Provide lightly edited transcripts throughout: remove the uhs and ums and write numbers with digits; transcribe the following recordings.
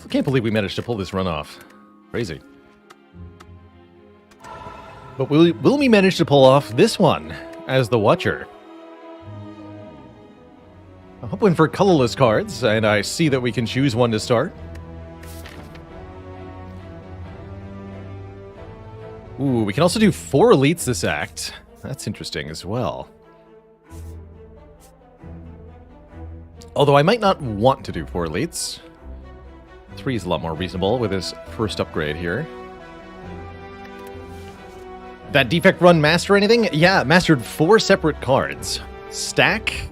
I can't believe we managed to pull this run off. Crazy. But will we manage to pull off this one as the Watcher? I'm hoping for colorless cards, and I see that we can choose one to start. Ooh, we can also do 4 elites this act. That's interesting as well. Although I might not want to do 4 elites. 3 is a lot more reasonable with his first upgrade here. That defect run master anything? Yeah, mastered 4 separate cards. Stack,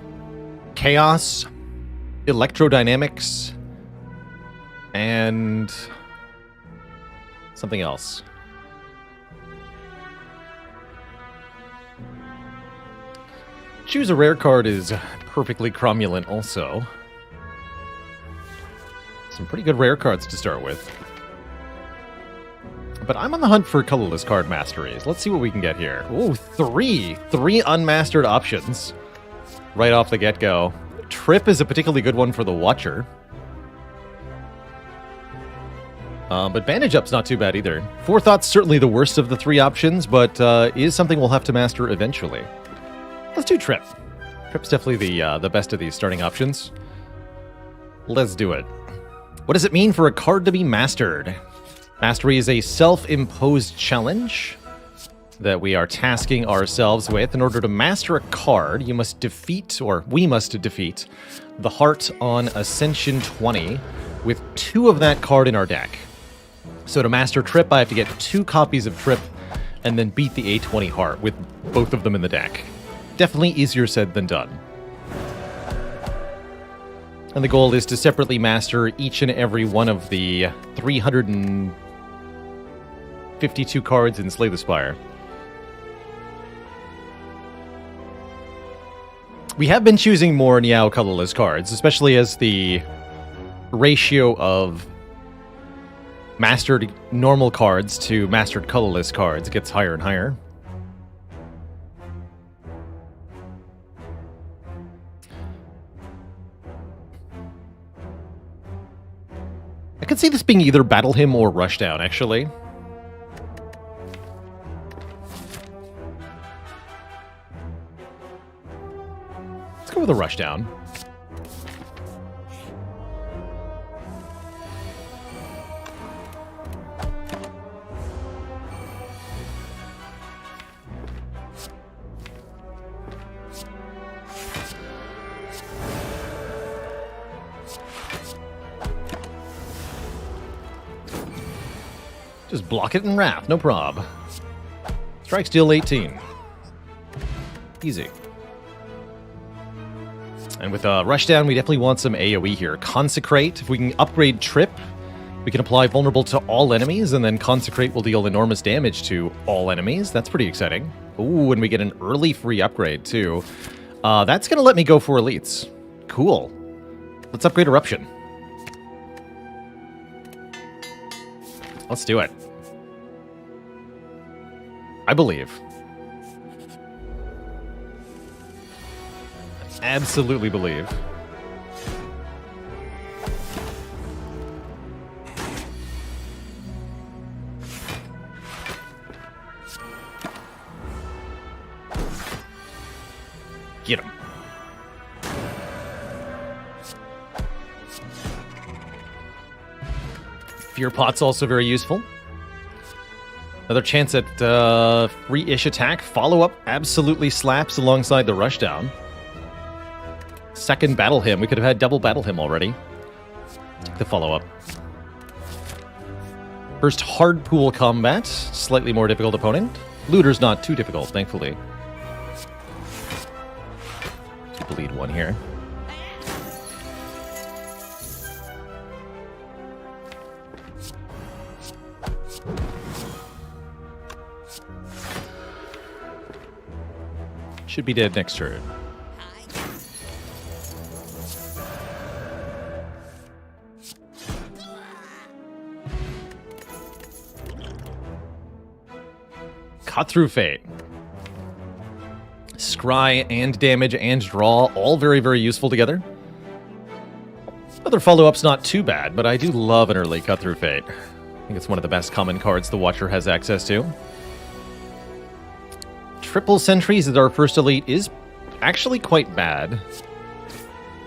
Chaos, Electrodynamics, and something else. Choose a rare card is perfectly cromulent also. Some pretty good rare cards to start with. But I'm on the hunt for colorless card masteries. Let's see what we can get here. Ooh, 3 unmastered options right off the get-go. Trip is a particularly good one for the Watcher. But Bandage Up's not too bad either. Forethought's certainly the worst of the 3 options, but is something we'll have to master eventually. Let's do Trip. Trip's definitely the best of these starting options. Let's do it. What does it mean for a card to be mastered? Mastery is a self-imposed challenge that we are tasking ourselves with. In order to master a card, you must defeat, or we must defeat, the heart on Ascension 20 with 2 of that card in our deck. So to master Trip, I have to get 2 copies of Trip and then beat the A20 heart with both of them in the deck. Definitely easier said than done. And the goal is to separately master each and every one of the 352 cards in Slay the Spire. We have been choosing more Niao colorless cards, especially as the ratio of mastered normal cards to mastered colorless cards gets higher and higher. I could see this being either Battle Hymn or Rushdown, actually. Let's go with a Rushdown. Just block it in Wrath, no prob. Strikes deal 18. Easy. And with Rushdown, we definitely want some AoE here. Consecrate, if we can upgrade Trip, we can apply Vulnerable to all enemies, and then Consecrate will deal enormous damage to all enemies. That's pretty exciting. Ooh, and we get an early free upgrade, too. That's going to let me go for elites. Cool. Let's upgrade Eruption. Let's do it. I believe. Absolutely believe. Get him. Fear Pot's also very useful. Another chance at free-ish attack. Follow-up absolutely slaps alongside the Rushdown. Second Battle Hymn. We could have had double Battle Hymn already. Take the follow-up. First hard pool combat. Slightly more difficult opponent. Looter's not too difficult, thankfully. Bleed one here. Should be dead next turn. Cut Through Fate. Scry and damage and draw, all very, very useful together. Other follow-up's not too bad, but I do love an early Cut Through Fate. I think it's one of the best common cards the Watcher has access to. Triple Sentries as our first elite is actually quite bad.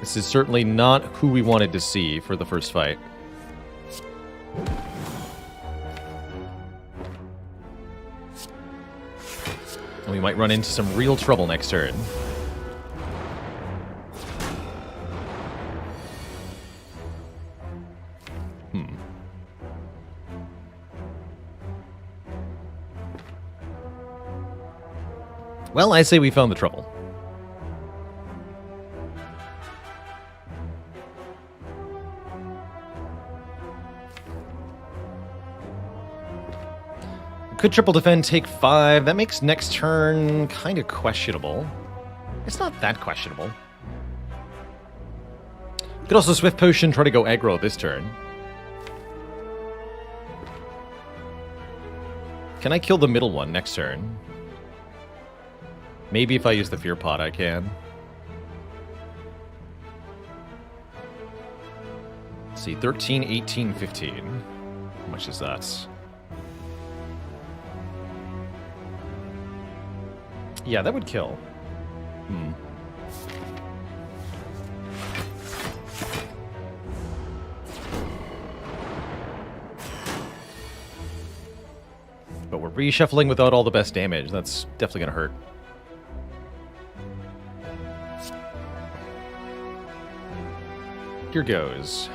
This is certainly not who we wanted to see for the first fight. And we might run into some real trouble next turn. Well, I say we found the trouble. Could triple defend, take 5. That makes next turn kind of questionable. It's not that questionable. Could also Swift Potion, try to go aggro this turn. Can I kill the middle one next turn? Maybe if I use the Fear Pot, I can. Let's see, 13, 18, 15. How much is that? Yeah, that would kill. But we're reshuffling without all the best damage. That's definitely going to hurt. Here goes.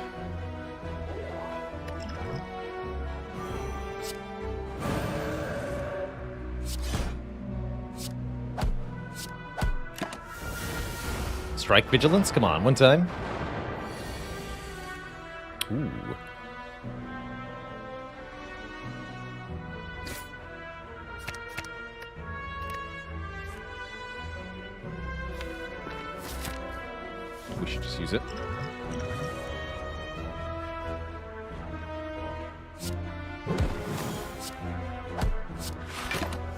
Strike Vigilance? Come on, one time. Ooh. We should just use it.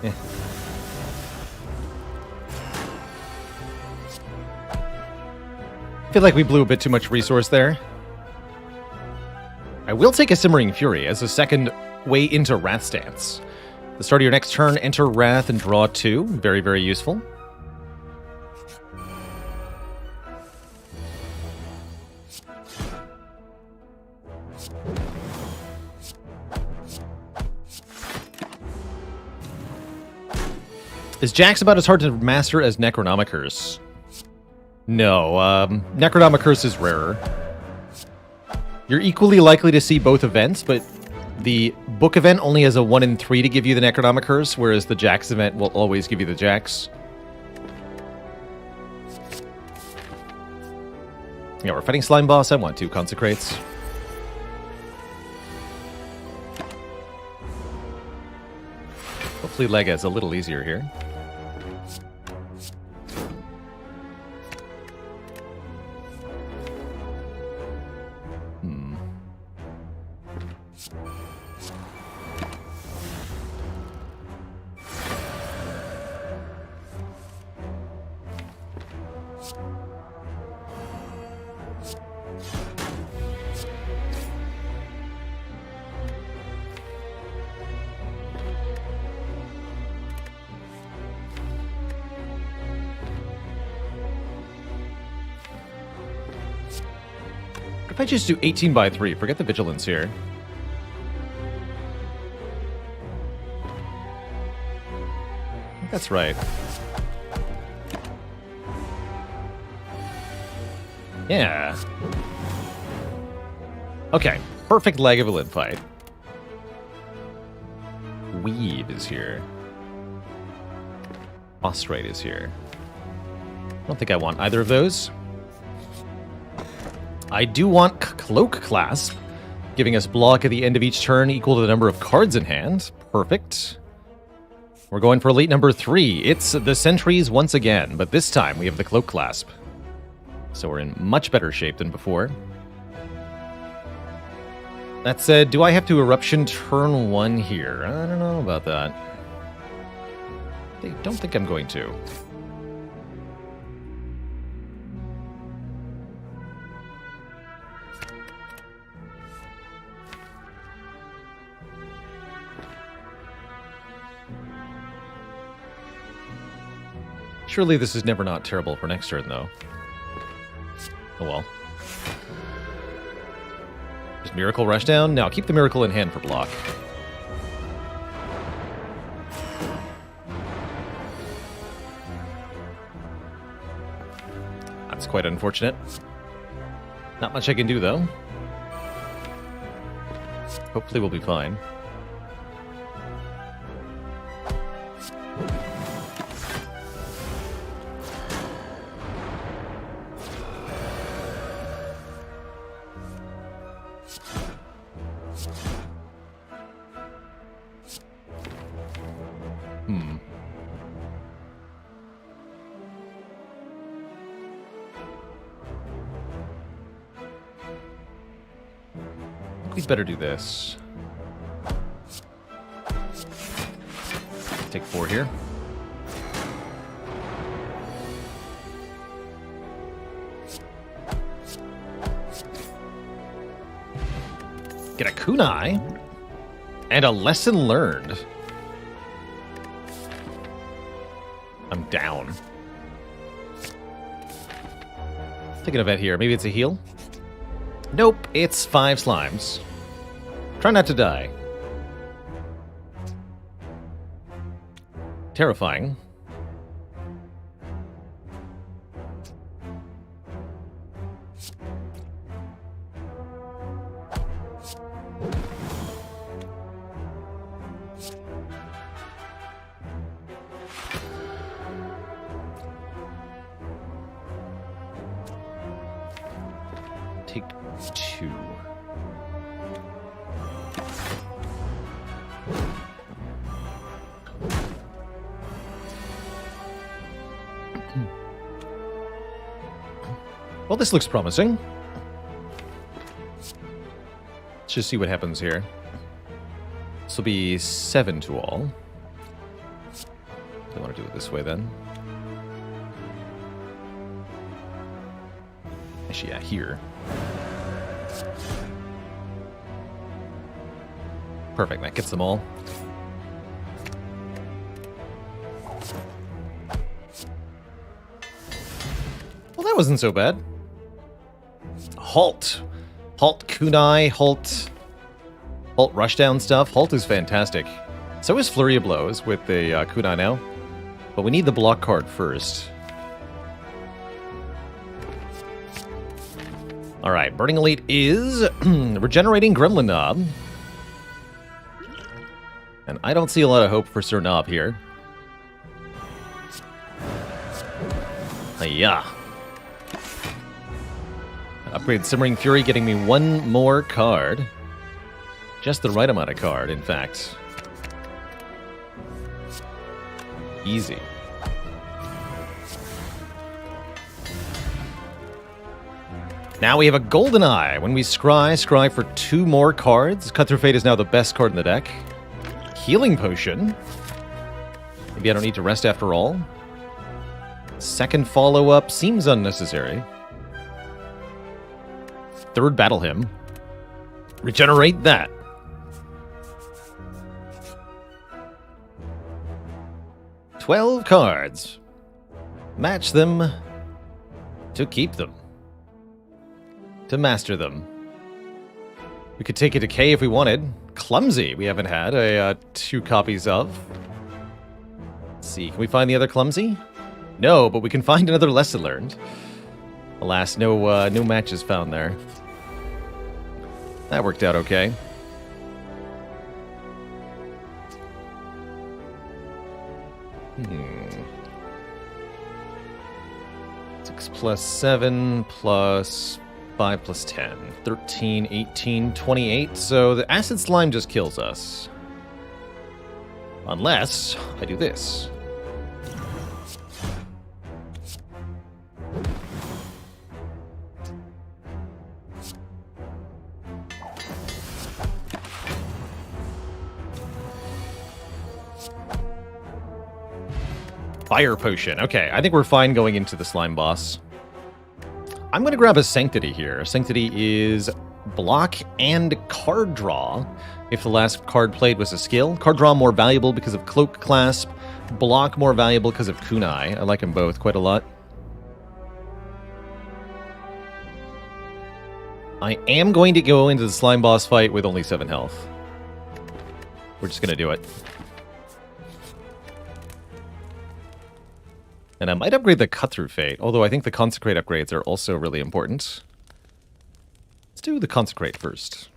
Yeah. I feel like we blew a bit too much resource there. I will take a Simmering Fury as a second way into Wrath stance. At the start of your next turn, enter Wrath and draw 2. Very, very useful. Is J.A.X about as hard to master as Necronomicurse? No, Necronomicurse is rarer. You're equally likely to see both events, but the book event only has a 1 in 3 to give you the Necronomicurse, whereas the J.A.X event will always give you the J.A.X. Yeah, we're fighting Slime Boss. I want 2 Consecrates. Hopefully Lega is a little easier here. If I just do 18 by 3, forget the Vigilance here. That's right. Yeah. Okay, perfect Lagavulin fight. Weave is here. Ostrate is here. I don't think I want either of those. I do want Cloak Clasp, giving us block at the end of each turn equal to the number of cards in hand. Perfect. We're going for elite number 3. It's the Sentries once again, but this time we have the Cloak Clasp. So we're in much better shape than before. That said, do I have to Eruption turn 1 here? I don't know about that. I don't think I'm going to. Surely this is never not terrible for next turn, though. Oh well. Just Miracle Rushdown? No, keep the Miracle in hand for block. That's quite unfortunate. Not much I can do, though. Hopefully we'll be fine. We'd better do this. Take 4 here. Get a kunai. And a lesson learned. I'm down. Taking a bet here. Maybe it's a heal? Nope, it's 5 slimes. Try not to die. Terrifying. Take 2. Well, this looks promising. Let's just see what happens here. This will be 7 to all. I want to do it this way then. Actually, yeah, here. Perfect, that gets them all. Well, that wasn't so bad. Halt. Halt kunai, halt rushdown stuff. Halt is fantastic. So is Flurry of Blows with the kunai now. But we need the block card first. Alright, Burning Elite is regenerating Gremlin Knob. And I don't see a lot of hope for Sir Knob here. Hiya. Upgrade Simmering Fury, getting me 1 more card. Just the right amount of card, in fact. Easy. Now we have a Golden Eye. When we scry for 2 more cards. Cut Through Fate is now the best card in the deck. Healing Potion. Maybe I don't need to rest after all. Second follow-up seems unnecessary. 3rd Battle Hymn. Regenerate that. $12 cards. Match them to keep them. To master them. We could take a decay if we wanted. Clumsy, we haven't had 2 copies of. Let's see, can we find the other Clumsy? No, but we can find another Lesson Learned. Alas, no matches found there. That worked out okay. Hmm. 6 plus 7 plus 5 plus 10. 13, 18, 28. So the Acid Slime just kills us. Unless I do this. Fire Potion. Okay, I think we're fine going into the Slime Boss. I'm going to grab a Sanctity here. Sanctity is block and card draw. If the last card played was a skill. Card draw more valuable because of Cloak Clasp. Block more valuable because of Kunai. I like them both quite a lot. I am going to go into the slime boss fight with only 7 health. We're just going to do it. And I might upgrade the Cut-Through Fate, although I think the Consecrate upgrades are also really important. Let's do the Consecrate first.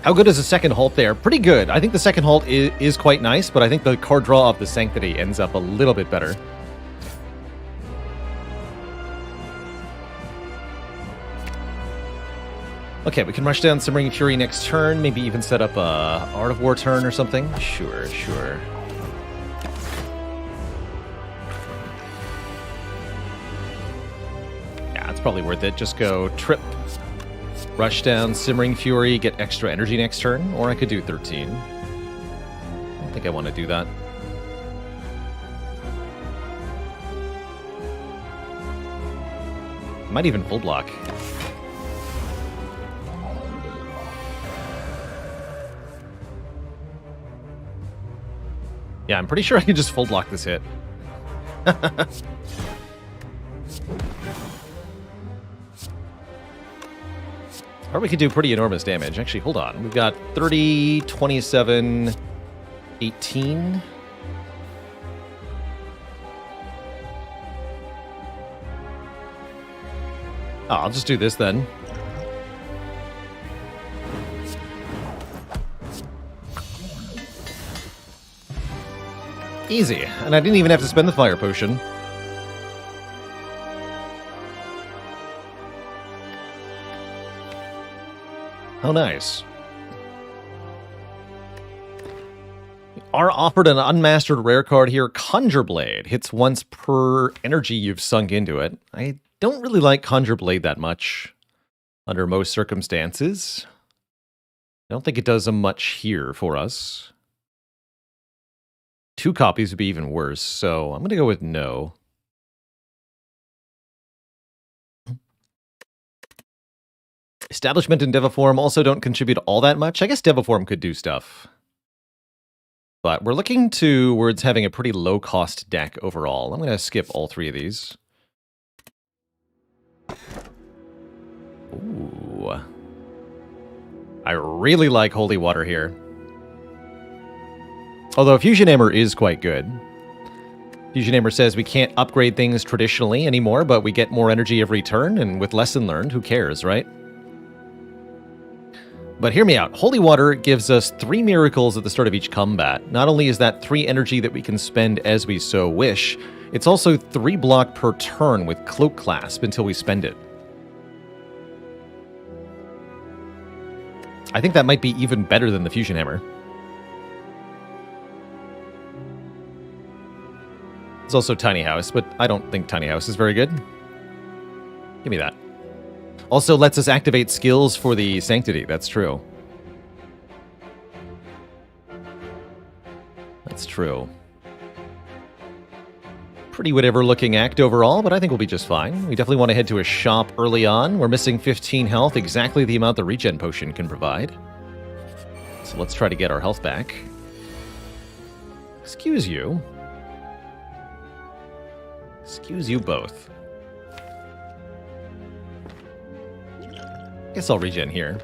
How good is the second halt there? Pretty good. I think the second halt is quite nice, but I think the card draw of the Sanctity ends up a little bit better. Okay, we can rush down Simmering Fury next turn, maybe even set up a Art of War turn or something. Sure. Yeah, it's probably worth it. Just go trip, rush down Simmering Fury, get extra energy next turn, or I could do 13. I don't think I want to do that. Might even full block. Yeah, I'm pretty sure I can just full block this hit. Or we could do pretty enormous damage. Actually, hold on. We've got 30, 27, 18. Oh, I'll just do this then. Easy, and I didn't even have to spend the fire potion. How nice. We are offered an unmastered rare card here, Conjure Blade. Hits once per energy you've sunk into it. I don't really like Conjure Blade that much under most circumstances. I don't think it does much here for us. 2 copies would be even worse, so I'm going to go with no. Establishment and Devaform also don't contribute all that much. I guess Devaform could do stuff. But we're looking towards having a pretty low-cost deck overall. I'm going to skip all 3 of these. Ooh. I really like Holy Water here. Although Fusion Hammer is quite good. Fusion Hammer says we can't upgrade things traditionally anymore, but we get more energy every turn, and with Lesson Learned, who cares, right? But hear me out. Holy Water gives us 3 miracles at the start of each combat. Not only is that 3 energy that we can spend as we so wish, it's also 3 block per turn with Cloak Clasp until we spend it. I think that might be even better than the Fusion Hammer. It's also Tiny House, but I don't think Tiny House is very good. Give me that. Also lets us activate skills for the Sanctity, that's true. That's true. Pretty whatever looking act overall, but I think we'll be just fine. We definitely want to head to a shop early on. We're missing 15 health, exactly the amount the regen potion can provide. So let's try to get our health back. Excuse you. Excuse you both. Guess I'll regen here.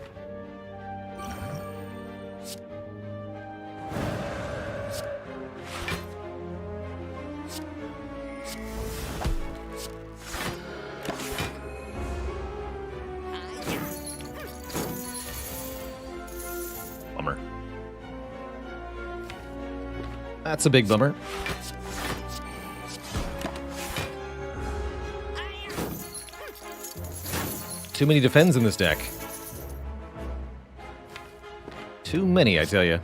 Bummer. That's a big bummer. Too many defends in this deck. Too many, I tell you.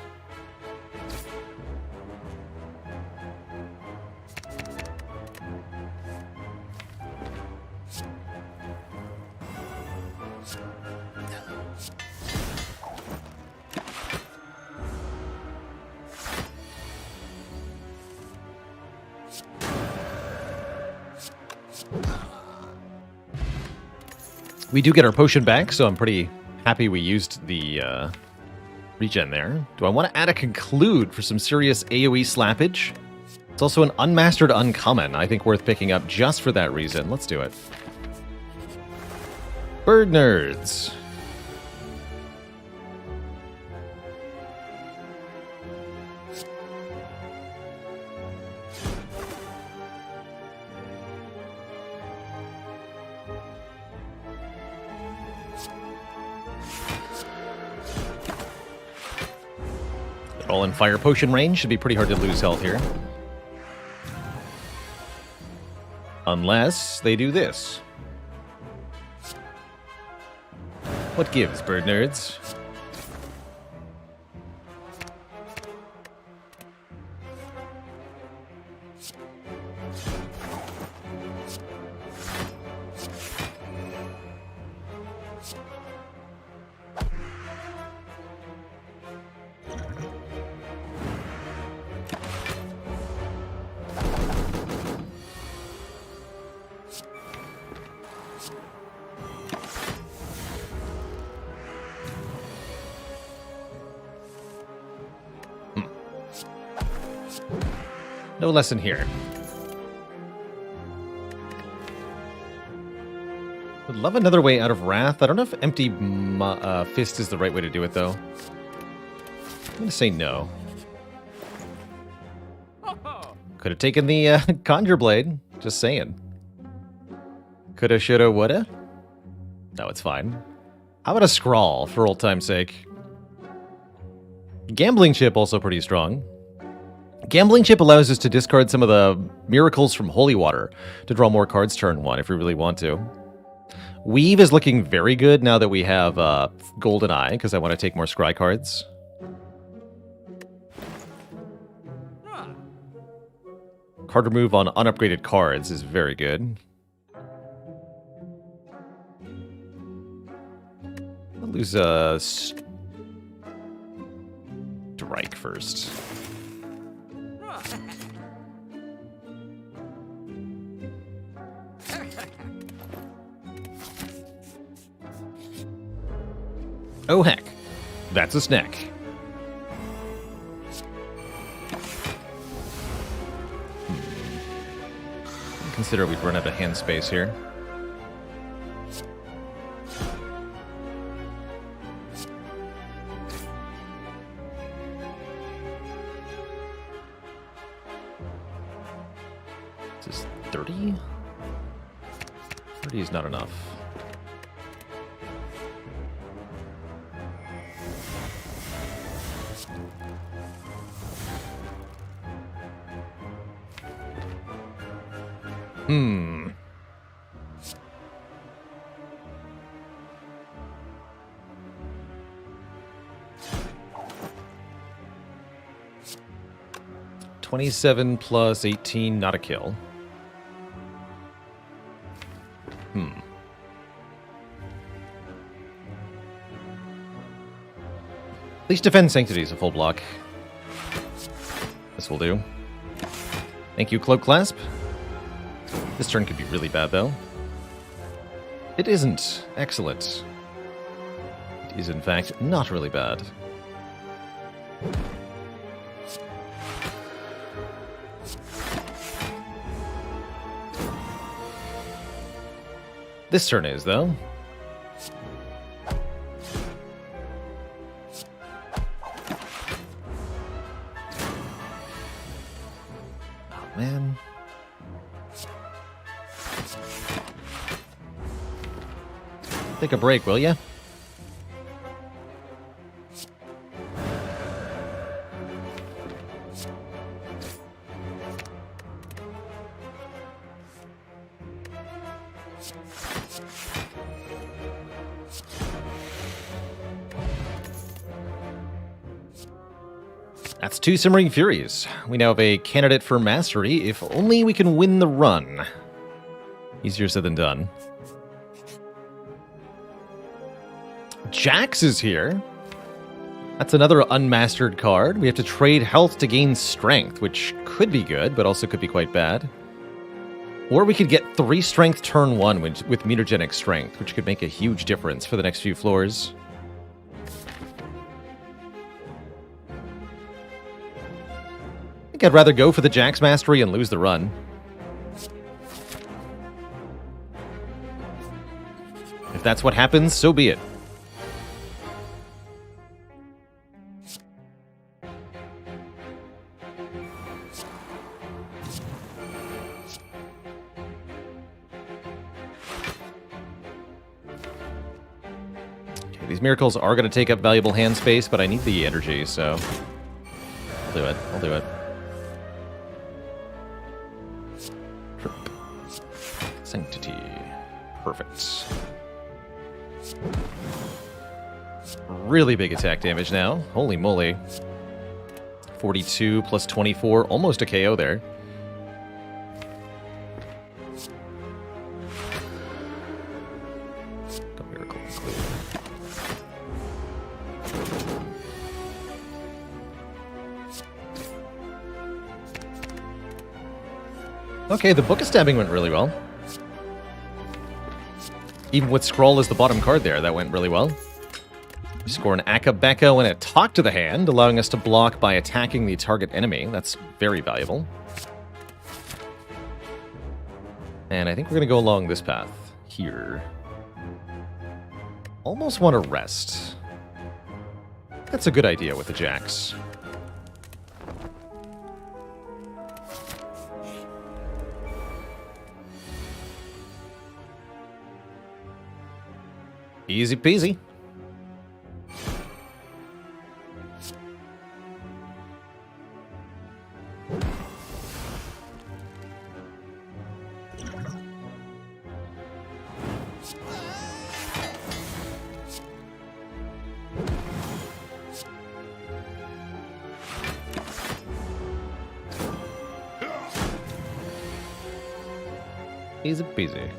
We do get our potion back, so I'm pretty happy we used the regen there. Do I want to add a conclude for some serious AoE slappage? It's also an unmastered uncommon, I think worth picking up just for that reason. Let's do it. Bird nerds. All in fire potion range. Should be pretty hard to lose health here. Unless they do this. What gives, bird nerds? No lesson here. Would love another way out of Wrath. I don't know if Empty Fist is the right way to do it, though. I'm going to say no. Could have taken the Conjure Blade. Just saying. Coulda, shoulda, woulda. No, it's fine. How about a Scrawl, for old time's sake? Gambling Chip, also pretty strong. Gambling Chip allows us to discard some of the miracles from Holy Water to draw more cards turn one if we really want to. Weave is looking very good now that we have Golden Eye, because I want to take more Scry cards. Card remove on unupgraded cards is very good. I'll lose a Strike first. Oh heck, that's a snack. Consider we've run out of hand space here. This is 30? 30 is not enough. Hmm. $27 plus 18, not a kill. Hmm. At least Defend Sanctity is a full block. This will do. Thank you, Cloak Clasp. This turn could be really bad, though. It isn't. Excellent. It is, in fact, not really bad. This turn is, though. Oh, man. Take a break, will ya? That's 2 Simmering Furies. We now have a candidate for Mastery, if only we can win the run. Easier said than done. J.A.X is here. That's another unmastered card. We have to trade health to gain strength, which could be good, but also could be quite bad. Or we could get 3 strength turn 1 with mutagenic strength, which could make a huge difference for the next few floors. I think I'd rather go for the J.A.X Mastery and lose the run. If that's what happens, so be it. These miracles are going to take up valuable hand space, but I need the energy, so I'll do it. I'll do it. Trip. Sanctity. Perfect. Really big attack damage now. Holy moly. 42 plus 24. Almost a KO there. Okay, the Book of Stabbing went really well. Even with Scroll as the bottom card there, that went really well. We score an Akabeko and a Talk to the Hand, allowing us to block by attacking the target enemy. That's very valuable. And I think we're going to go along this path here. Almost want to rest. That's a good idea with the J.A.X. Easy peasy. Easy peasy.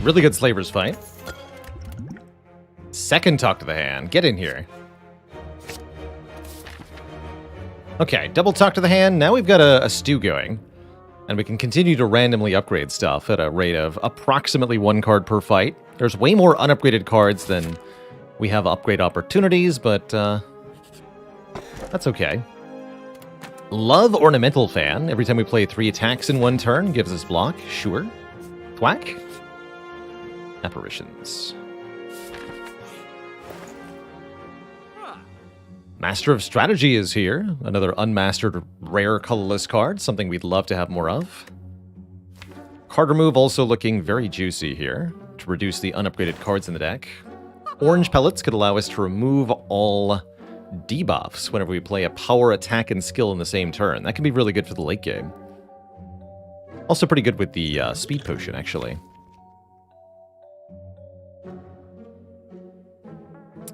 Really good Slavers fight. Second Talk to the Hand. Get in here. Okay, double Talk to the Hand. Now we've got a stew going. And we can continue to randomly upgrade stuff at a rate of approximately 1 card per fight. There's way more unupgraded cards than we have upgrade opportunities, but that's okay. Love Ornamental Fan. Every time we play 3 attacks in 1 turn, gives us block. Sure. Thwack. Apparitions. Master of Strategy is here. Another unmastered rare colorless card, something we'd love to have more of. Card remove also looking very juicy here to reduce the unupgraded cards in the deck. Orange pellets could allow us to remove all debuffs whenever we play a power, attack, and skill in the same turn. That can be really good for the late game. Also pretty good with the speed potion, actually.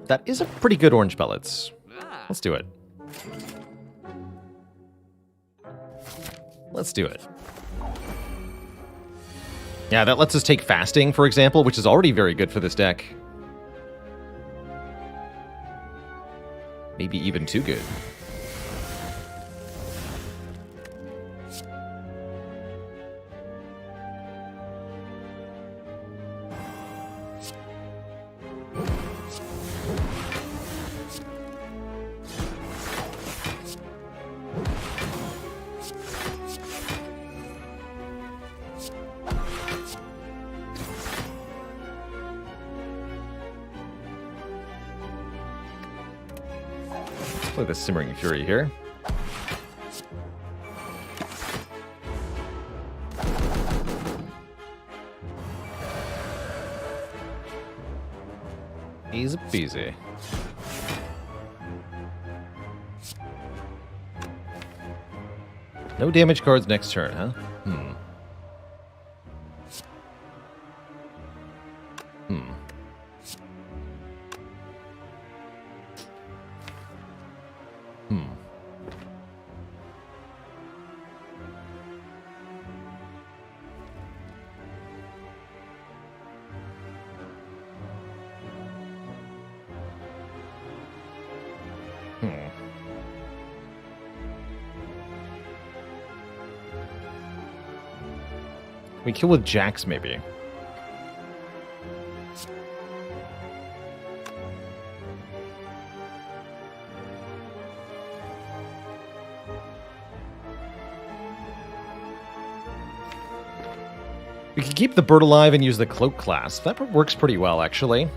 That is a pretty good orange pellets. Let's do it. Let's do it. Yeah, that lets us take fasting, for example, which is already very good for this deck. Maybe even too good. Play the Simmering Fury here. Easy peasy. No damage cards next turn, huh? Hmm. We kill with J.A.X, maybe. We could keep the bird alive and use the cloak class. That works pretty well, actually.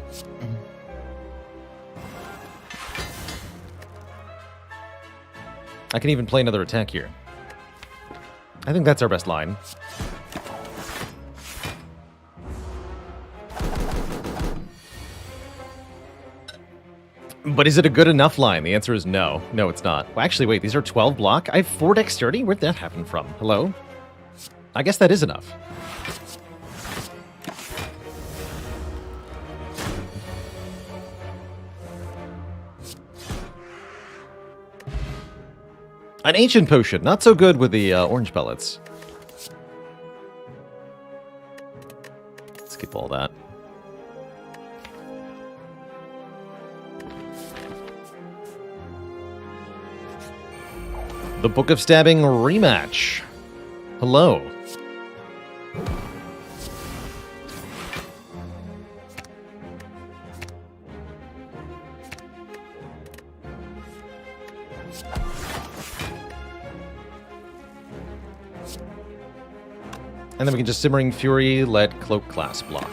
I can even play another attack here. I think that's our best line. But is it a good enough line? The answer is no. No, it's not. Well, actually, wait, these are 12 block? I have 4 dexterity? Where'd that happen from? Hello? I guess that is enough. An ancient potion. Not so good with the orange pellets. Skip all that. The Book of Stabbing rematch. Hello. And then we can just Simmering Fury, let Cloak class block.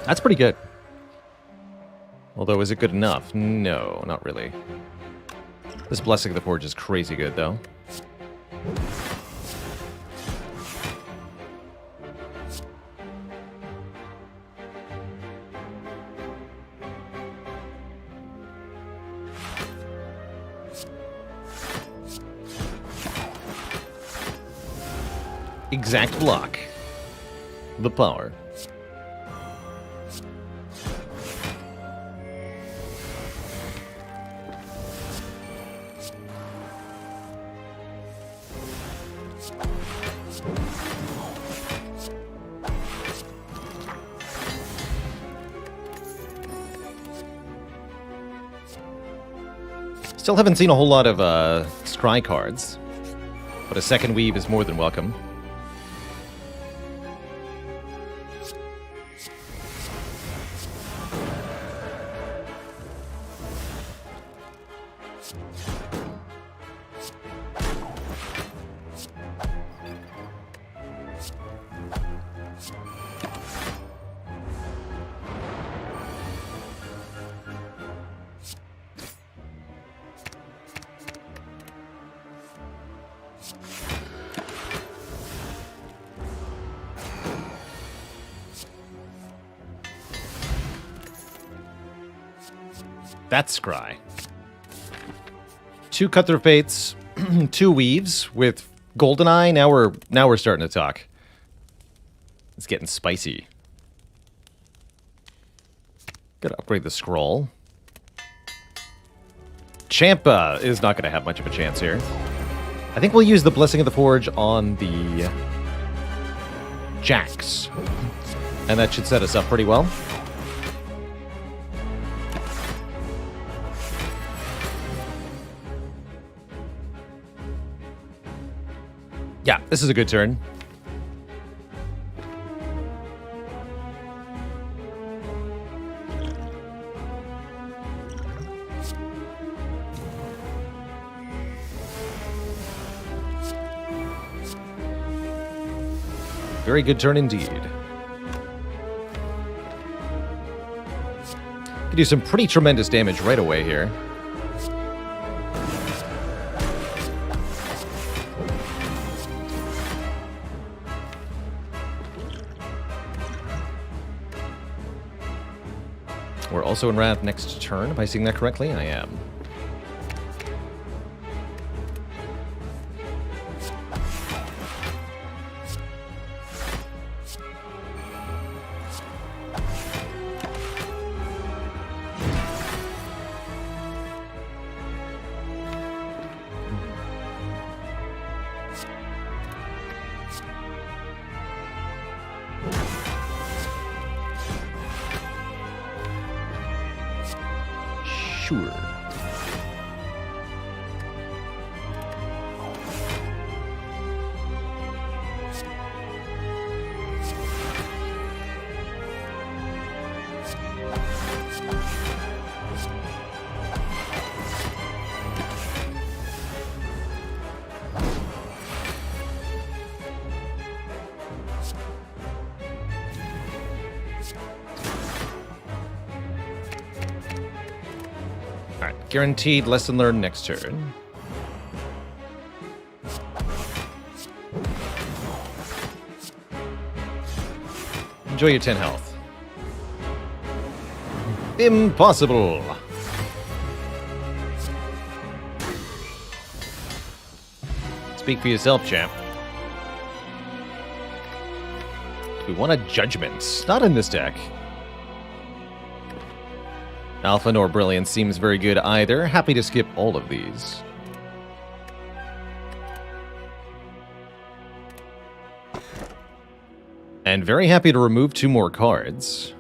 That's pretty good. Although, is it good enough? No, not really. This Blessing of the Forge is crazy good, though. Exact block. The power. Still haven't seen a whole lot of scry cards, but a second weave is more than welcome. That's scry. 2 Cutthroat Fates, 2 Weaves with Goldeneye. Now we're starting to talk. It's getting spicy. Gotta upgrade the scroll. Champa is not gonna have much of a chance here. I think we'll use the Blessing of the Forge on the J.A.X. And that should set us up pretty well. Yeah, this is a good turn. Very good turn indeed. Can do some pretty tremendous damage right away here. We're also in Wrath next turn. Am I seeing that correctly? I am. sure. Guaranteed lesson learned next turn. Enjoy your 10 health. Impossible! Speak for yourself, champ. We want a judgment. Not in this deck. Alpha nor Brilliance seems very good either. Happy to skip all of these. And very happy to remove 2 more cards.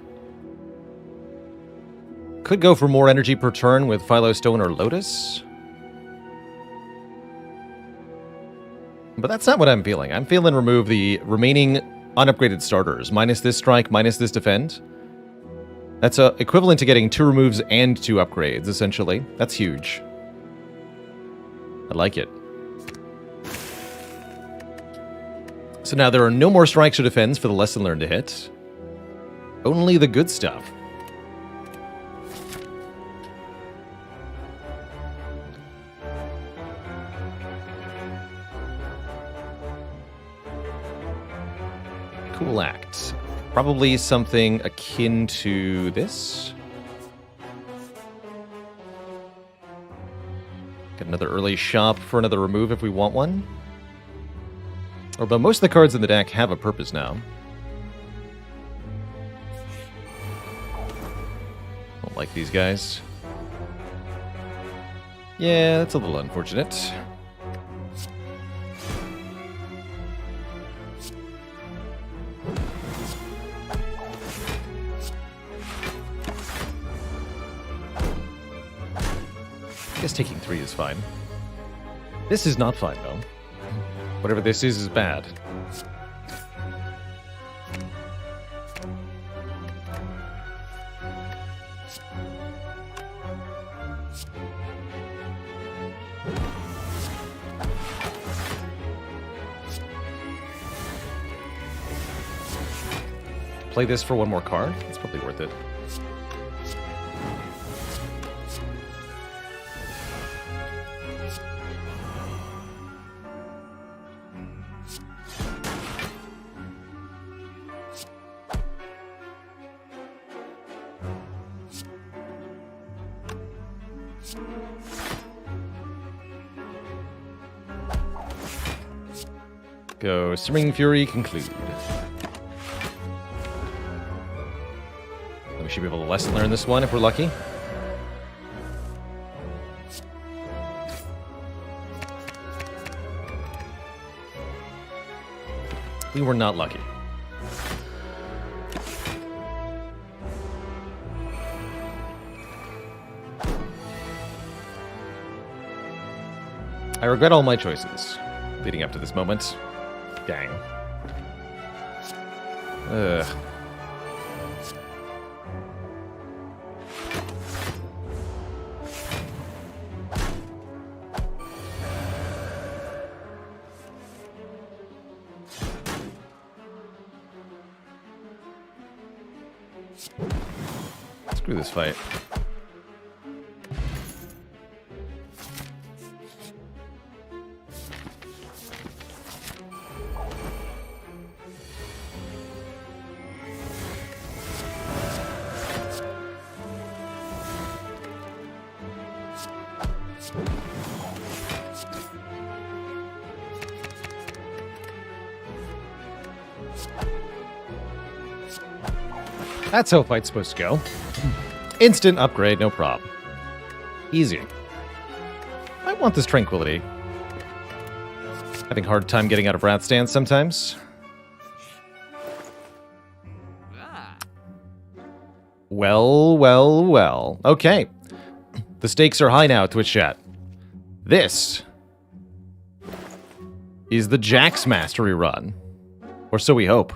Could go for more energy per turn with Philostone or Lotus. But that's not what I'm feeling. I'm feeling remove the remaining unupgraded starters. Minus this strike, minus this defend. That's equivalent to getting 2 removes and 2 upgrades, essentially. That's huge. I like it. So now there are no more strikes or defends for the lesson learned to hit. Only the good stuff. Cool act. Probably something akin to this. Get another early shop for another remove if we want one. Although most of the cards in the deck have a purpose now. Don't like these guys. Yeah, that's a little unfortunate. I guess taking 3 is fine. This is not fine, though. Whatever this is bad. Play this for 1 more card? It's probably worth it. Go Simmering Fury, conclude. We should be able to lesson learn this one if we're lucky. We were not lucky. I regret all my choices leading up to this moment. Dang. Ugh. Screw this fight. That's how a fight's supposed to go. Instant upgrade, no prob. Easy. I want this tranquility. Having a hard time getting out of Wrath Stance sometimes. Well, well, well. Okay. The stakes are high now, Twitch chat. This is the J.A.X Mastery run. Or so we hope.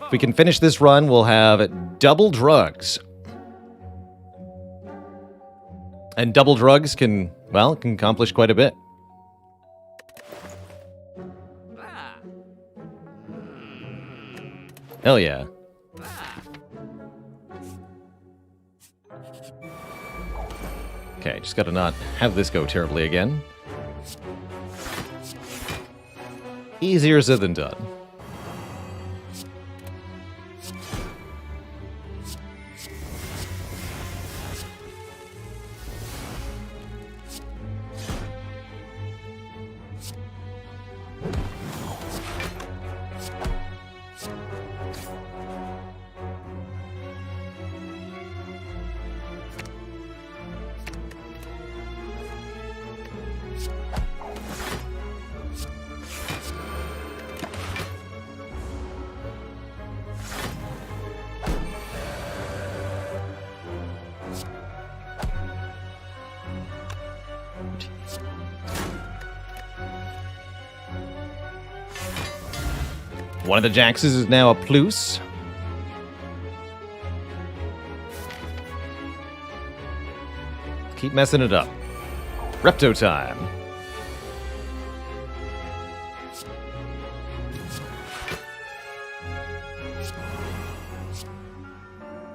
If we can finish this run, we'll have double drugs. And double drugs can accomplish quite a bit. Hell yeah. Okay, just gotta not have this go terribly again. Easier said than done. One of the J.A.Xs is now a plus. Keep messing it up. Repto time.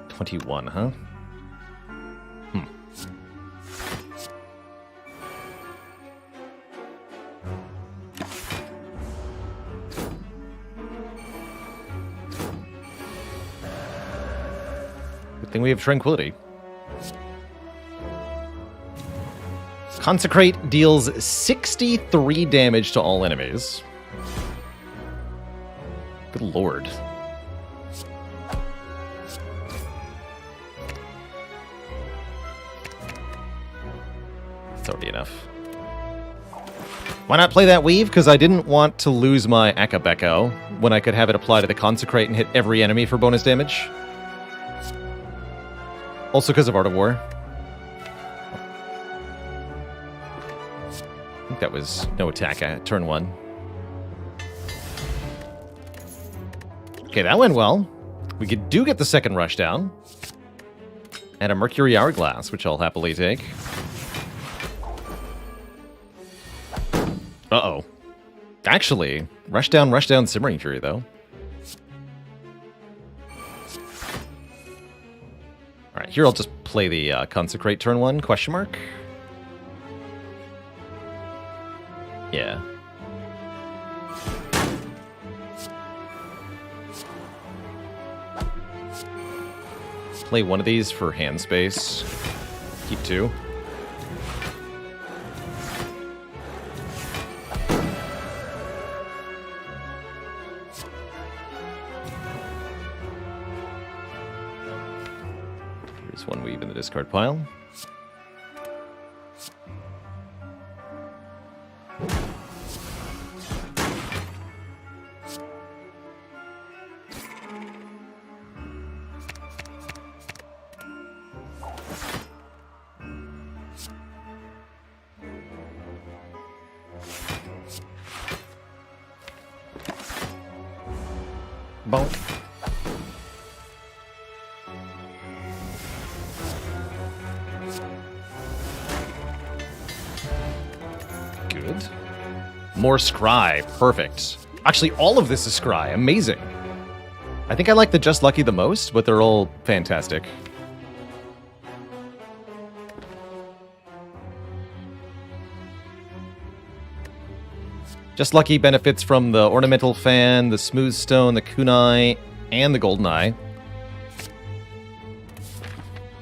$21, huh? Good thing we have Tranquility. Consecrate deals 63 damage to all enemies. Good lord. That's already enough. Why not play that weave? Because I didn't want to lose my Akabeko when I could have it apply to the Consecrate and hit every enemy for bonus damage. Also because of Art of War. I think that was no attack at turn 1. Okay, that went well. We do get the second rush down. And a Mercury Hourglass, which I'll happily take. Uh-oh. Actually, rush down, Simmering Fury, though. Alright, here I'll just play the Consecrate turn 1, question mark. Yeah. Play one of these for hand space. Keep 2. Here's one weave in the discard pile. Bonk. Good. More Scry. Perfect. Actually, all of this is Scry. Amazing. I think I like the Just Lucky the most, but they're all fantastic. Just Lucky benefits from the Ornamental Fan, the Smooth Stone, the Kunai, and the Golden Eye.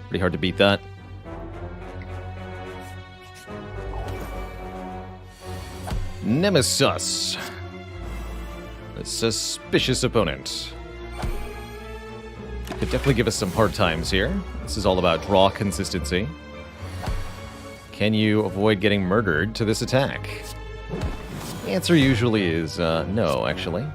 Pretty hard to beat that. Nemesis. A suspicious opponent. Could definitely give us some hard times here. This is all about draw consistency. Can you avoid getting murdered to this attack? The answer usually is no, actually.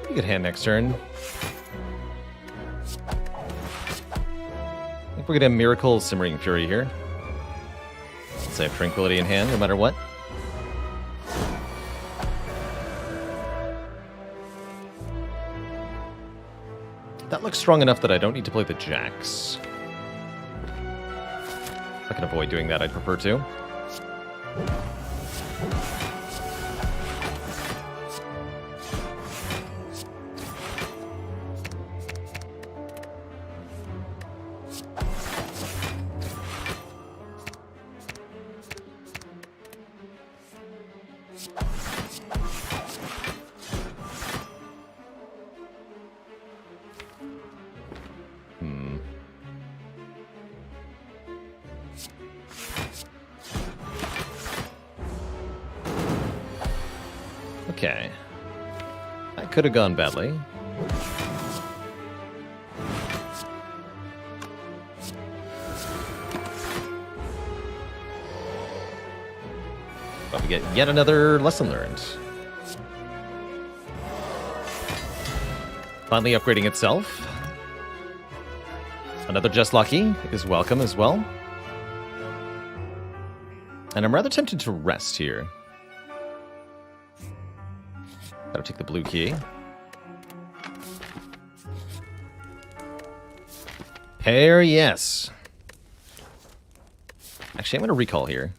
Pretty good hand next turn. I think we're gonna have Miracle Simmering Fury here. Let's have Tranquility in hand, no matter what. That looks strong enough that I don't need to play the J.A.X. If I can avoid doing that, I'd prefer to. Okay. That could have gone badly. But we get yet another lesson learned. Finally upgrading itself. Another Just Lucky is welcome as well. And I'm rather tempted to rest here. Gotta take the blue key. Pair, yes. Actually, I'm gonna recall here.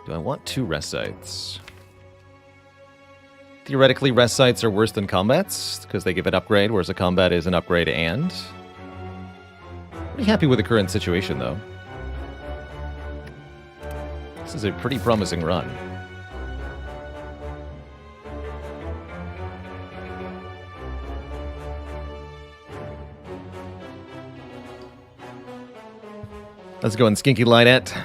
Do I want 2 rest sites? Theoretically, rest sites are worse than combats, because they give it upgrade, whereas a combat is an upgrade and... Pretty happy with the current situation, though. This is a pretty promising run. Let's go and Skinky Linette.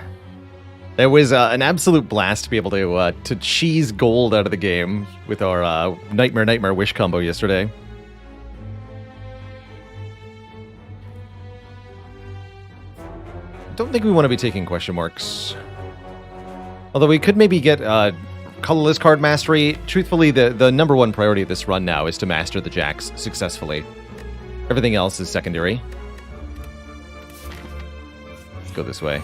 It was an absolute blast to be able to cheese gold out of the game with our Nightmare Wish combo yesterday. Don't think we want to be taking question marks. Although we could maybe get Colorless Card Mastery. Truthfully, the number one priority of this run now is to master the J.A.X successfully. Everything else is secondary. Go this way.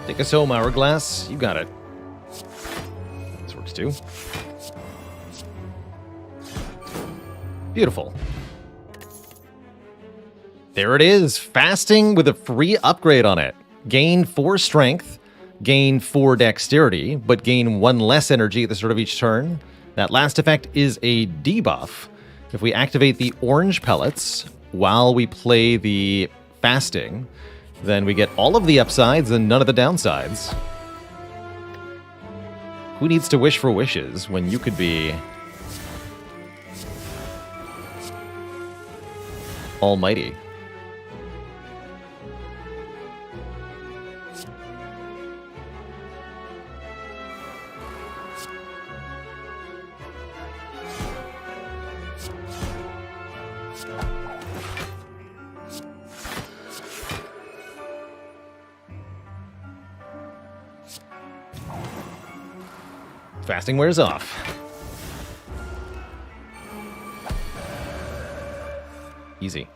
Take us home, Hourglass. You got it. This works too. Beautiful. There it is. Fasting with a free upgrade on it. Gain 4 strength, gain 4 dexterity, but gain 1 less energy at the start of each turn. That last effect is a debuff. If we activate the orange pellets while we play the fasting, then we get all of the upsides and none of the downsides. Who needs to wish for wishes when you could be almighty? Fasting wears off. Easy.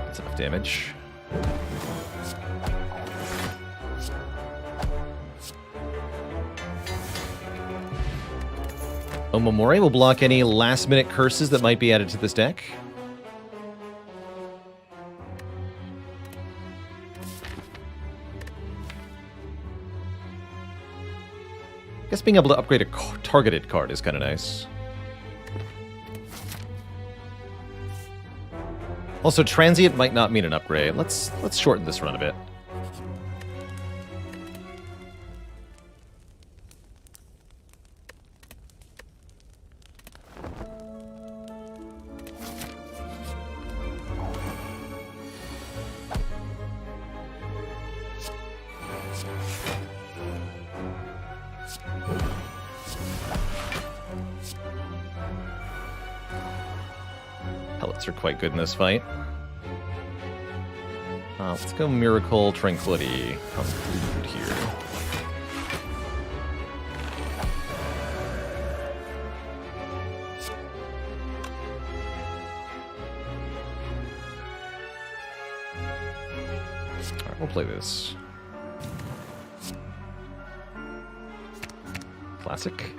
That's enough damage. Omamori will block any last-minute curses that might be added to this deck. I guess being able to upgrade a targeted card is kind of nice. Also, transient might not mean an upgrade. Let's shorten this run a bit. Pellets are quite good in this fight. Let's go Miracle Tranquility. Conclude here. Alright, we'll play this. Classic.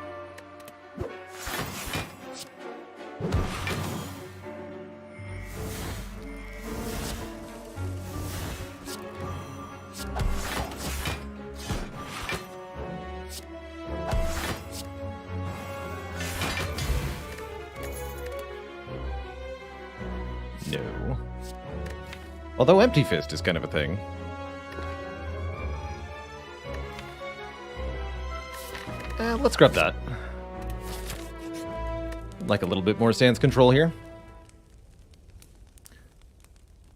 No. Although Empty Fist is kind of a thing. Let's grab that. Like a little bit more stance control here.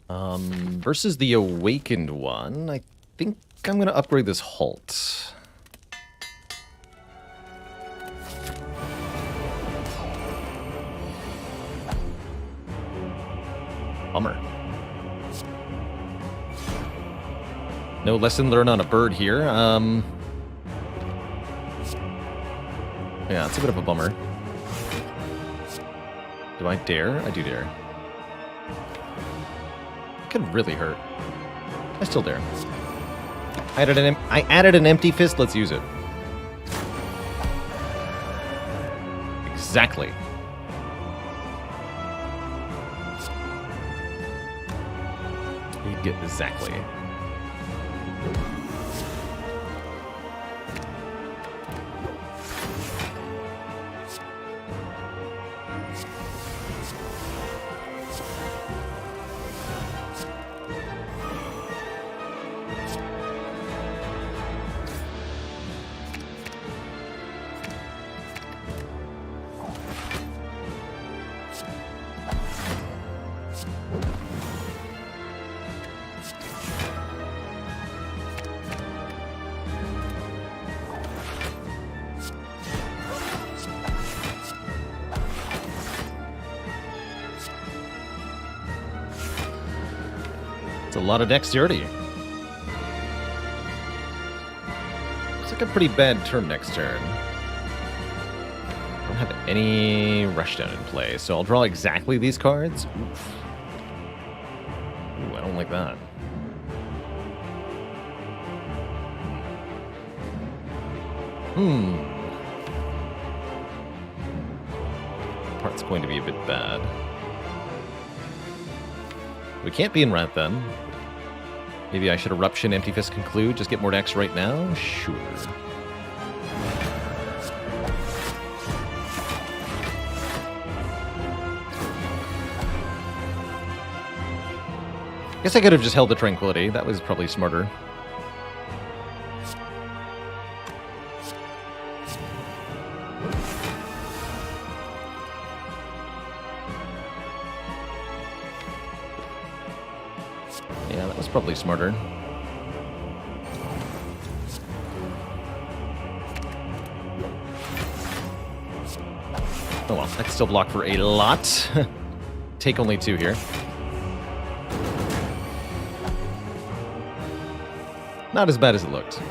Versus the Awakened one, I think I'm going to upgrade this Halt. Bummer. No lesson learned on a bird here. Yeah, it's a bit of a bummer. Do I dare? I do dare. It could really hurt. I still dare. I added an Empty Fist. Let's use it. Exactly. You get exactly. It's a lot of dexterity. Looks like a pretty bad turn next turn. I don't have any rushdown in play, so I'll draw exactly these cards. Oof. Ooh, I don't like that. Part's going to be a bit bad. We can't be in Rat then. Maybe I should Eruption, Empty Fist, Conclude, just get more decks right now? Sure. Guess I could have just held the Tranquility. That was probably smarter. Yeah, that was probably smarter. Oh well, I can still block for a lot. Take only 2 here. Not as bad as it looked.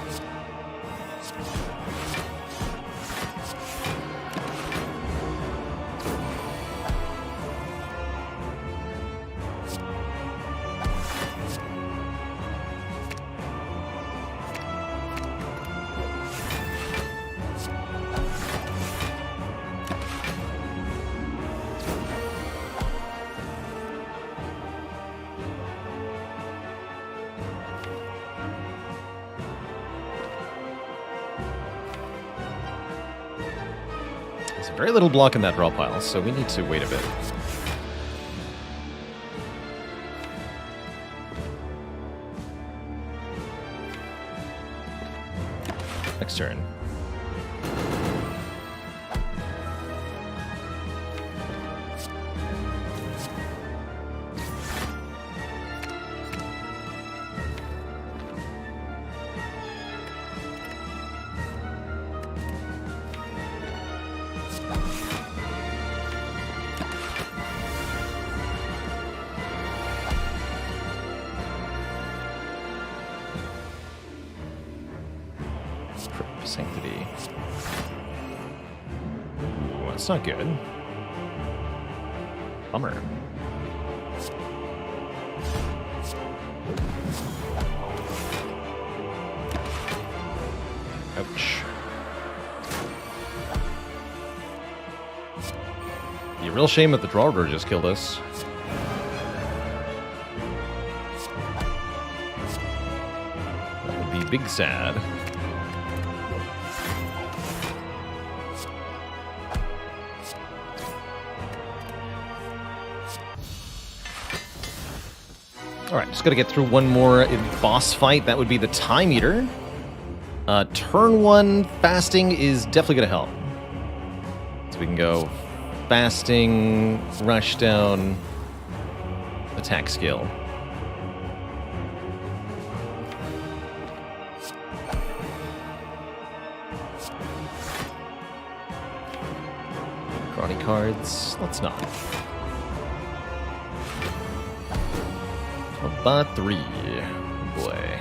Very little block in that draw pile, so we need to wait a bit. Next turn. Sanctity. Ooh, that's not good. Bummer. Ouch. Be a real shame that the draw order just killed us. That would be big sad. Alright, just gotta get through one more boss fight. That would be the Time Eater. Turn 1 fasting is definitely gonna help. So we can go fasting, rush down, attack skill. Karate cards, let's not. But 3. Boy.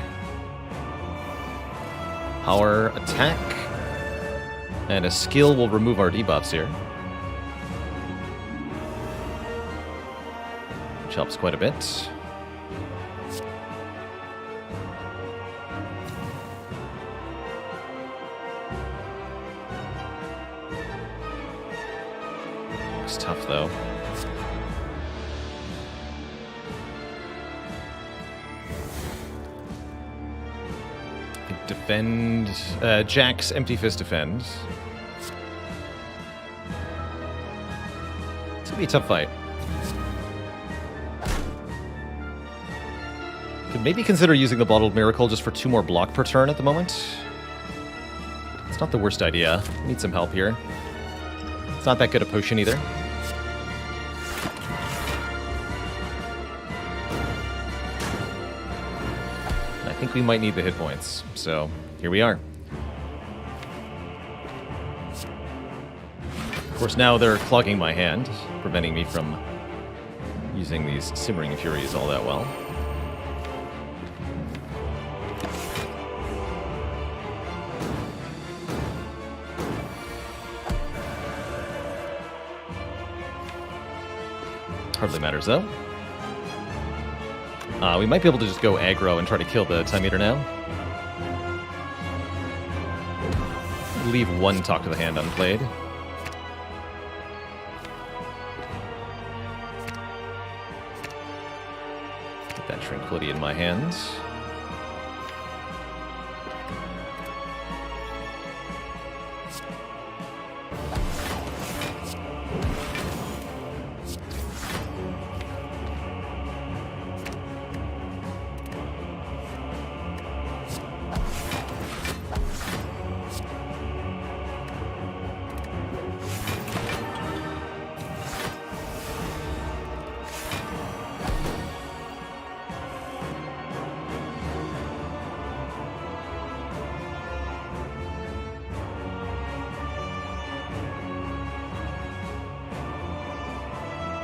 Power attack. And a skill will remove our debuffs here. Which helps quite a bit. Looks tough though. Defend. J.A.X. Empty Fist defend. It's gonna be a tough fight. Could maybe consider using the Bottled Miracle just for 2 more block per turn at the moment. It's not the worst idea. Need some help here. It's not that good a potion either. I think we might need the hit points, so here we are. Of course, now they're clogging my hand, preventing me from using these Simmering Furies all that well. Hardly matters, though. We might be able to just go aggro and try to kill the Time Eater now. Leave 1 Talk to the Hand unplayed. Get that Tranquility in my hands.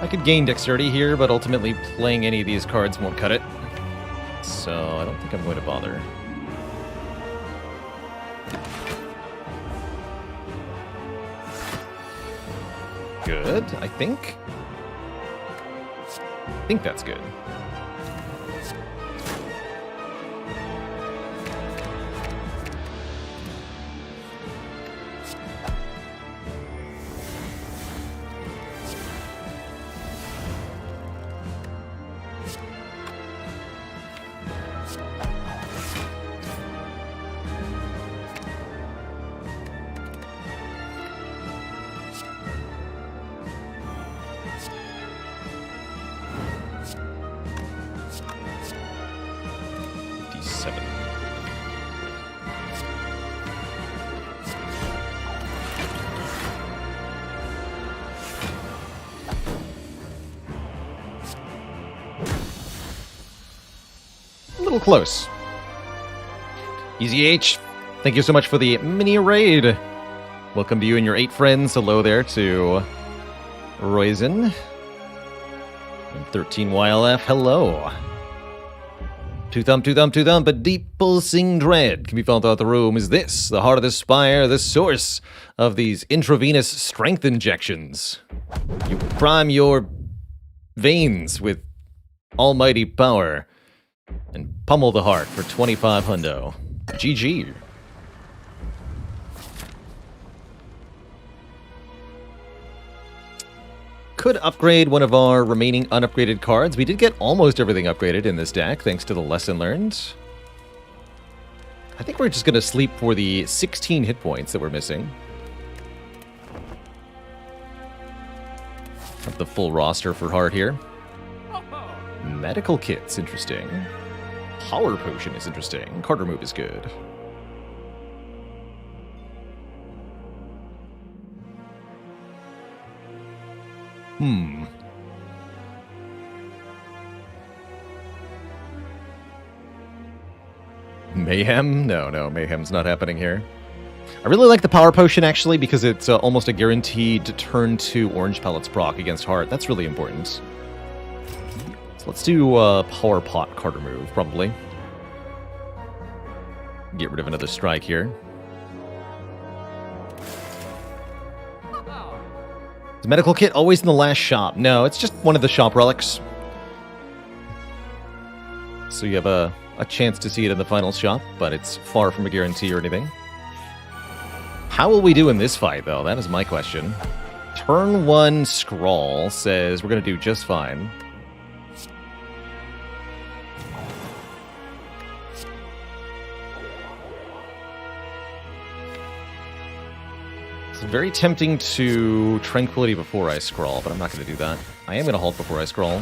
I could gain dexterity here, but ultimately playing any of these cards won't cut it. So I don't think I'm going to bother. Good, I think. I think that's good. A little close. Easy H, thank you so much for the mini raid. Welcome to you and your 8 friends. Hello there to Roizen. And 13YLF, hello. Two thumb, a deep pulsing dread can be felt throughout the room. Is this the heart of the spire, the source of these intravenous strength injections? You prime your veins with almighty power and pummel the heart for 25 hundo. GG. Could upgrade one of our remaining unupgraded cards. We did get almost everything upgraded in this deck, thanks to the lesson learned. I think we're just going to sleep for the 16 hit points that we're missing. Have the full roster for Heart here. Medical kit's interesting. Power potion is interesting. Card remove is good. Mayhem? No, Mayhem's not happening here. I really like the Power Potion, actually, because it's almost a guaranteed turn 2 Orange Pellets proc against Heart. That's really important. So let's do Power Pot card remove, probably. Get rid of another strike here. Is the medical kit always in the last shop? No, it's just one of the shop relics. So you have a chance to see it in the final shop, but it's far from a guarantee or anything. How will we do in this fight, though? That is my question. Turn 1 Scrawl says we're going to do just fine. It's very tempting to Tranquility before I scroll, but I'm not going to do that. I am going to halt before I scroll.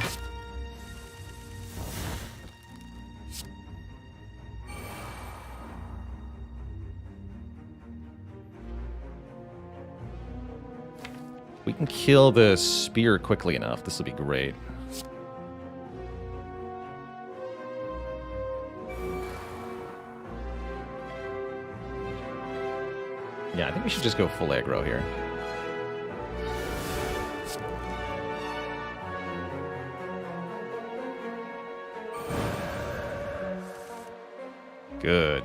We can kill the spear quickly enough. This will be great. Yeah, I think we should just go full aggro here. Good.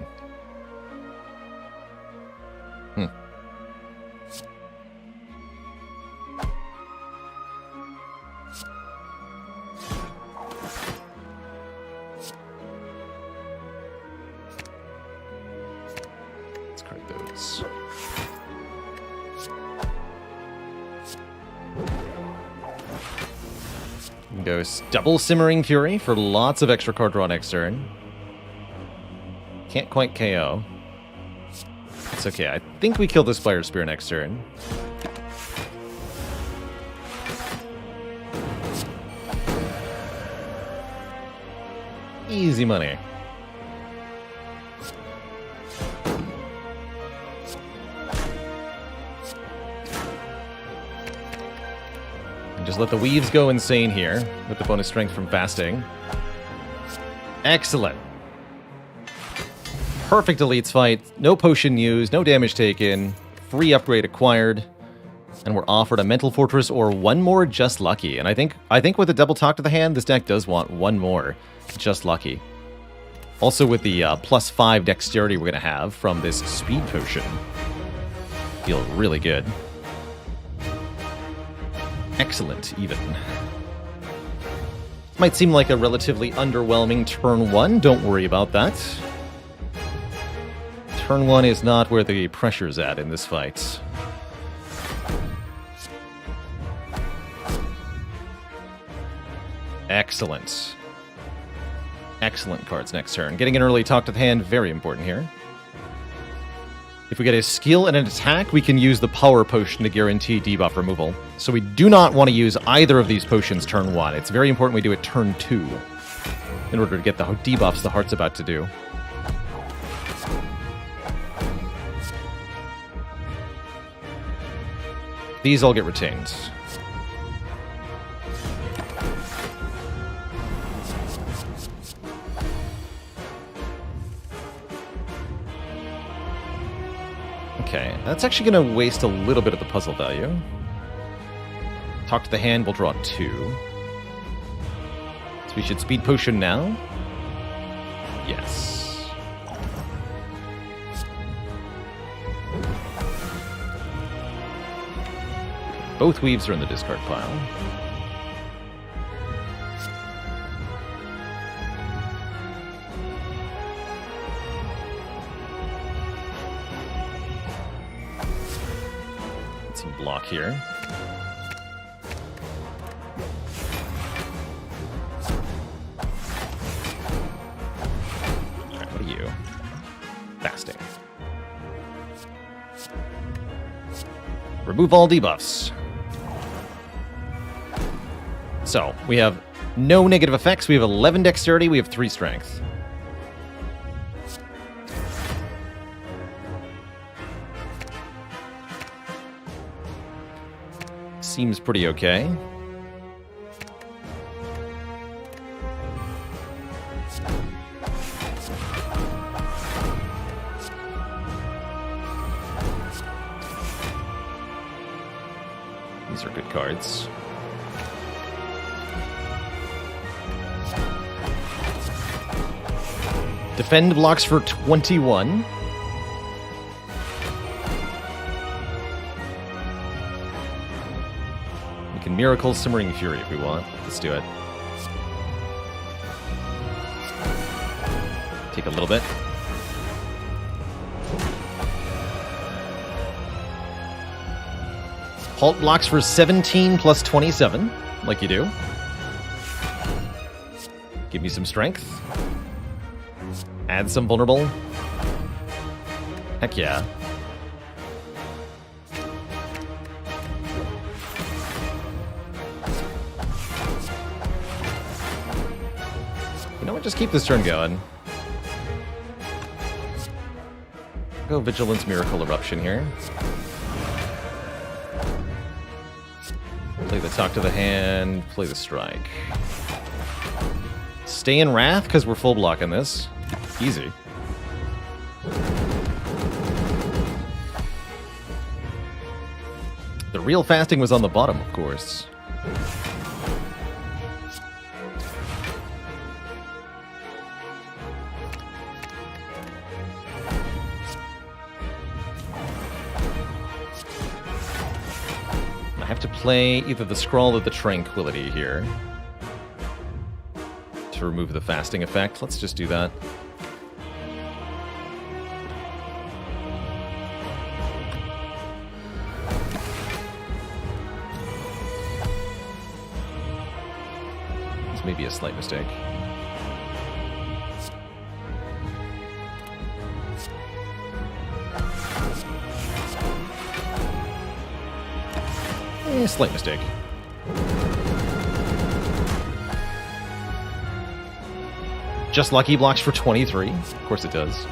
Let's card those. Go double Simmering Fury for lots of extra card draw next turn. Can't quite KO. It's okay. I think we kill the Spire Spear next turn. Easy money. And just let the Weaves go insane here with the bonus strength from fasting. Excellent. Perfect elites fight. No potion used, no damage taken. Free upgrade acquired. And we're offered a Mental Fortress or one more Just Lucky. And I think with the double talk to the hand, this deck does want one more Just Lucky. Also with the +5 dexterity we're going to have from this Speed Potion. Feel really good. Excellent, even. Might seem like a relatively underwhelming turn 1. Don't worry about that. Turn 1 is not where the pressure's at in this fight. Excellent. Excellent cards next turn. Getting an early talk to the hand, very important here. If we get a skill and an attack, we can use the Power Potion to guarantee debuff removal. So we do not want to use either of these potions turn 1. It's very important we do it turn 2 in order to get the debuffs the Heart's about to do. These all get retained. Okay, that's actually going to waste a little bit of the puzzle value. Talk to the hand, we'll draw 2. So we should Speed Potion now. Yes. Both Weaves are in the discard pile. Some block here. Alright, what are you? Fasting. Remove all debuffs. So, we have no negative effects. We have 11 dexterity. We have 3 strength. Seems pretty okay. These are good cards. Defend blocks for 21. We can Miracle Simmering Fury if we want. Let's do it. Take a little bit. Halt blocks for 17 plus 27, like you do. Give me some strength. Add some vulnerable. Heck yeah. You know what? Just keep this turn going. Go Vigilance Miracle Eruption here. Play the Talk to the Hand, play the Strike. Stay in Wrath, because we're full blocking this. Easy. The real fasting was on the bottom, of course. I have to play either the Scrawl or the Tranquility here to remove the fasting effect. Let's just do that. This may be a slight mistake. Slight mistake. Just Lucky blocks for 23. Of course it does.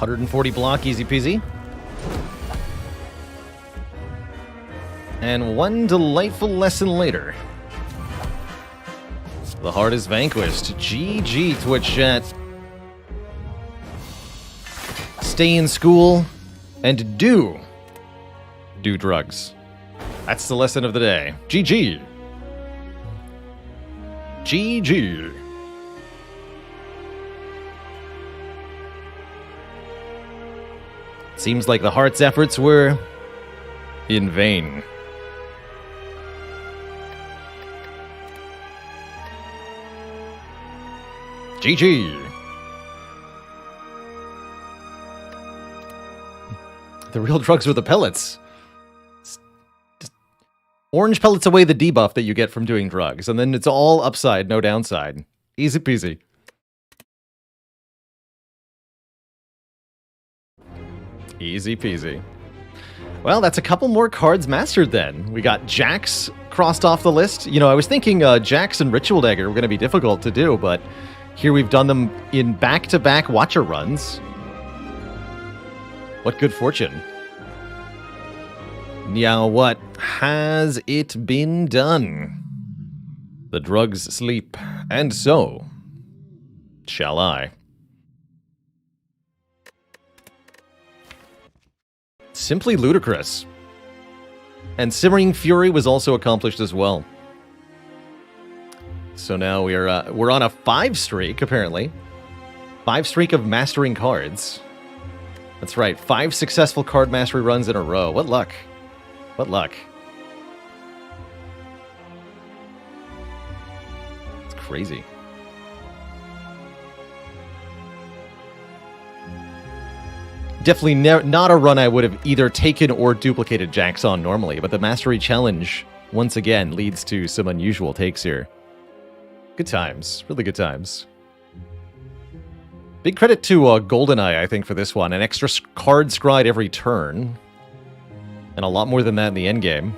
140 block, easy peasy. And one delightful lesson later. The heart is vanquished. GG, Twitch chat. Stay in school and do drugs. That's the lesson of the day. GG. GG. Seems like the heart's efforts were in vain. GG. The real drugs were the pellets. Orange pellets away the debuff that you get from doing drugs, and then it's all upside, no downside. Easy peasy. Easy peasy. Well, that's a couple more cards mastered then. We got J.A.X crossed off the list. You know, I was thinking J.A.X and Ritual Dagger were going to be difficult to do, but here we've done them in back-to-back Watcher runs. What good fortune. Now what has it been done? The drugs sleep, and so shall I. Simply ludicrous. And Simmering Fury was also accomplished as well. So now we're on a 5 streak, apparently. 5 streak of mastering cards. That's right, 5 successful card mastery runs in a row. What luck. What luck. It's crazy. Definitely not a run I would have either taken or duplicated J.A.X on normally, but the Mastery Challenge, once again, leads to some unusual takes here. Good times. Really good times. Big credit to GoldenEye, I think, for this one. An extra card scryed every turn. And a lot more than that in the endgame.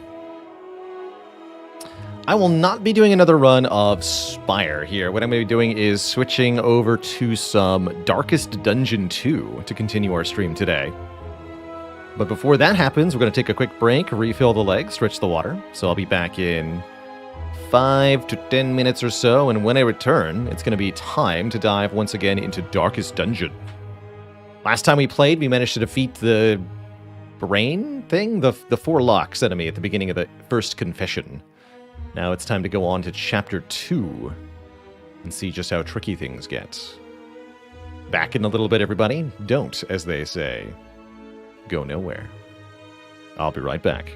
I will not be doing another run of Spire here. What I'm going to be doing is switching over to some Darkest Dungeon 2 to continue our stream today. But before that happens, we're going to take a quick break, refill the legs, stretch the water. So I'll be back in 5 to 10 minutes or so, and when I return, it's going to be time to dive once again into Darkest Dungeon. Last time we played, we managed to defeat the brain thing? The 4 locks enemy at the beginning of the first confession. Now it's time to go on to Chapter 2 and see just how tricky things get. Back in a little bit, everybody. Don't, as they say, go nowhere. I'll be right back.